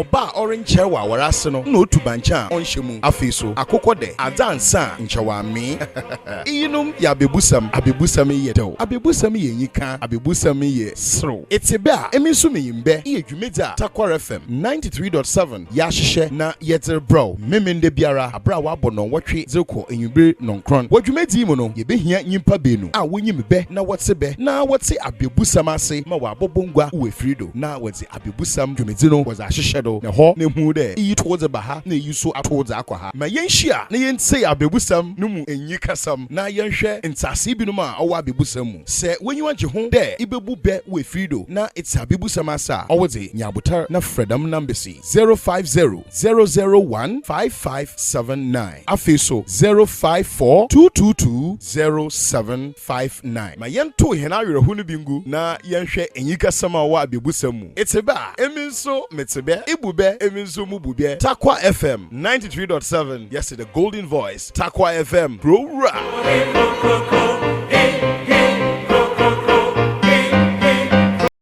oba orange wa warase no na otubancha onhyemu afeso akokɔ de adansa nchewa me inum ya abebusam ye do abebusam ye nyika abebusam ye sro etebe a eminso meyimbe ye dwumeda Takwa FM 93.7 ya hyehyɛ na yeter bro memende biara abra wa bono wotwe zeko enwubre nonkron wadwumedi mu no ye behia nyimpa benu a wonyim be na wote be na wote abebusam ase ma wa bobongwa we frido na wote abebusam dwumedi no was ahyehyɛ do na ho na hu de yi towards baha na yi so towards akwa ha ma yenhia na yentse abebusam no mu enyi kasam na yenhwɛ ntase bi no ma owa abebusam mu se wenyi wagye ho de ibebu be we frido na it's abebusam asa owode nyabutar na fredam numbers 050-001-5579 afeso 054-222-0759 ma yento hena awerɛho no bingu na yenhwɛ enyi kasam a owa abebusam mu eteba eminso metebe ibube eminso mubube Takwa FM 93.7 yes the golden voice Takwa FM bro ra